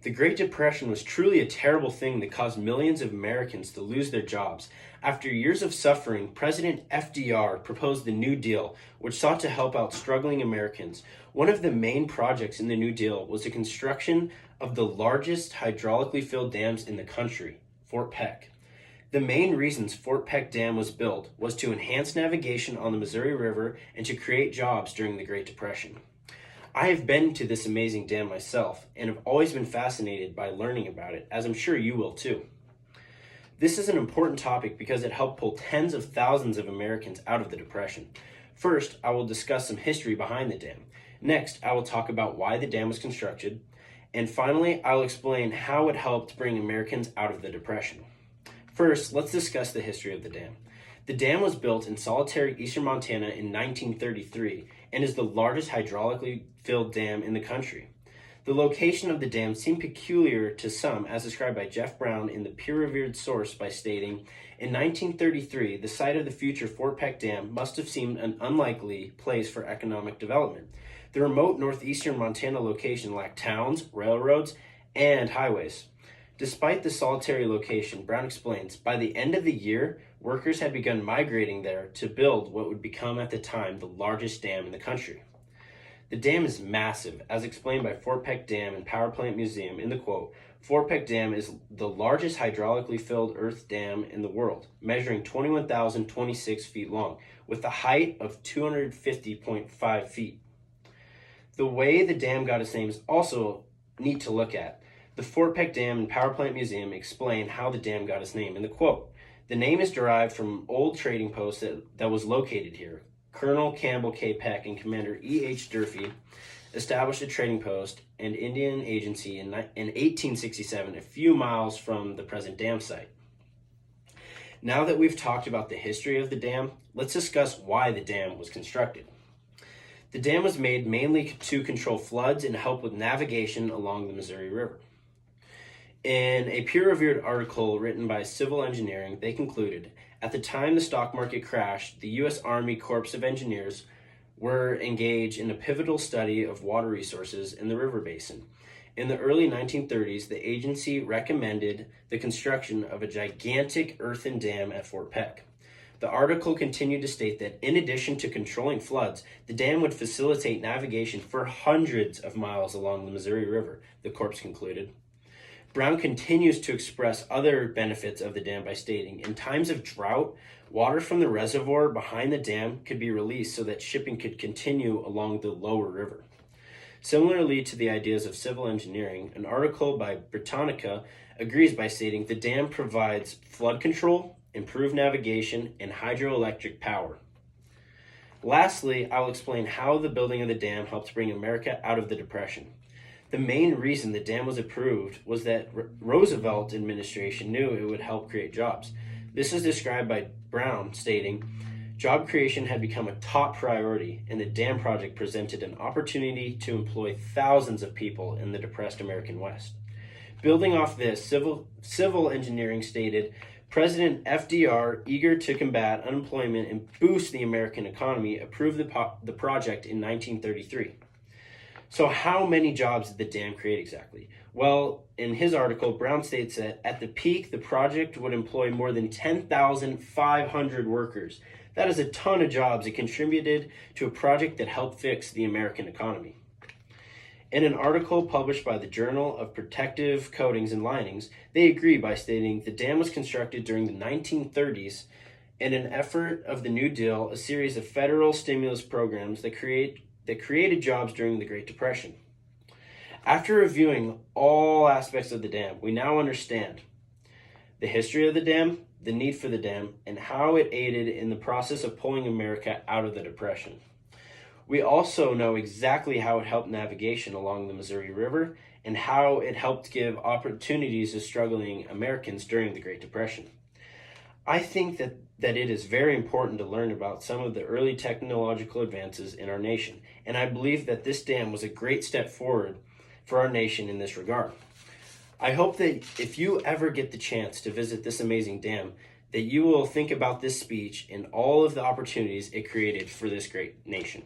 The Great Depression was truly a terrible thing that caused millions of Americans to lose their jobs. After years of suffering, President FDR proposed the New Deal, which sought to help out struggling Americans. One of the main projects in the New Deal was the construction of the largest hydraulically filled dams in the country, Fort Peck. The main reasons Fort Peck Dam was built was to enhance navigation on the Missouri River and to create jobs during the Great Depression. I have been to this amazing dam myself and have always been fascinated by learning about it, as I'm sure you will too. This is an important topic because it helped pull tens of thousands of Americans out of the Depression. First, I will discuss some history behind the dam. Next, I will talk about why the dam was constructed. And finally, I will explain how it helped bring Americans out of the Depression. First, let's discuss the history of the dam. The dam was built in solitary eastern Montana in 1933 and is the largest hydraulically filled dam in the country. The location of the dam seemed peculiar to some, as described by Jeff Brown in the peer-reviewed source by stating, in 1933, the site of the future Fort Peck Dam must have seemed an unlikely place for economic development. The remote northeastern Montana location lacked towns, railroads, and highways. Despite the solitary location, Brown explains, by the end of the year, workers had begun migrating there to build what would become at the time the largest dam in the country. The dam is massive, as explained by Fort Peck Dam and Power Plant Museum in the quote, Fort Peck Dam is the largest hydraulically filled earth dam in the world, measuring 21,026 feet long, with a height of 250.5 feet. The way the dam got its name is also neat to look at. The Fort Peck Dam and Power Plant Museum explain how the dam got its name in the quote. The name is derived from old trading post that was located here. Colonel Campbell K. Peck and Commander E. H. Durfee established a trading post and Indian agency in 1867, a few miles from the present dam site. Now that we've talked about the history of the dam, let's discuss why the dam was constructed. The dam was made mainly to control floods and help with navigation along the Missouri River. In a peer-reviewed article written by Civil Engineering, they concluded, at the time the stock market crashed, the U.S. Army Corps of Engineers were engaged in a pivotal study of water resources in the river basin. In the early 1930s, the agency recommended the construction of a gigantic earthen dam at Fort Peck. The article continued to state that in addition to controlling floods, the dam would facilitate navigation for hundreds of miles along the Missouri River, the Corps concluded. Brown continues to express other benefits of the dam by stating, in times of drought, water from the reservoir behind the dam could be released so that shipping could continue along the lower river. Similarly to the ideas of civil engineering, an article by Britannica agrees by stating the dam provides flood control, improved navigation, and hydroelectric power. Lastly, I'll explain how the building of the dam helped bring America out of the Depression. The main reason the dam was approved was that Roosevelt administration knew it would help create jobs. This is described by Brown stating, job creation had become a top priority and the dam project presented an opportunity to employ thousands of people in the depressed American West. Building off this, civil engineering stated, President FDR, eager to combat unemployment and boost the American economy, approved the project in 1933. So how many jobs did the dam create exactly? Well, in his article, Brown states that at the peak, the project would employ more than 10,500 workers. That is a ton of jobs. It contributed to a project that helped fix the American economy. In an article published by the Journal of Protective Coatings and Linings, they agree by stating the dam was constructed during the 1930s in an effort of the New Deal, a series of federal stimulus programs that created jobs during the Great Depression. After reviewing all aspects of the dam, we now understand the history of the dam, the need for the dam, and how it aided in the process of pulling America out of the Depression. We also know exactly how it helped navigation along the Missouri River and how it helped give opportunities to struggling Americans during the Great Depression. I think that it is very important to learn about some of the early technological advances in our nation, and I believe that this dam was a great step forward for our nation in this regard. I hope that if you ever get the chance to visit this amazing dam, that you will think about this speech and all of the opportunities it created for this great nation.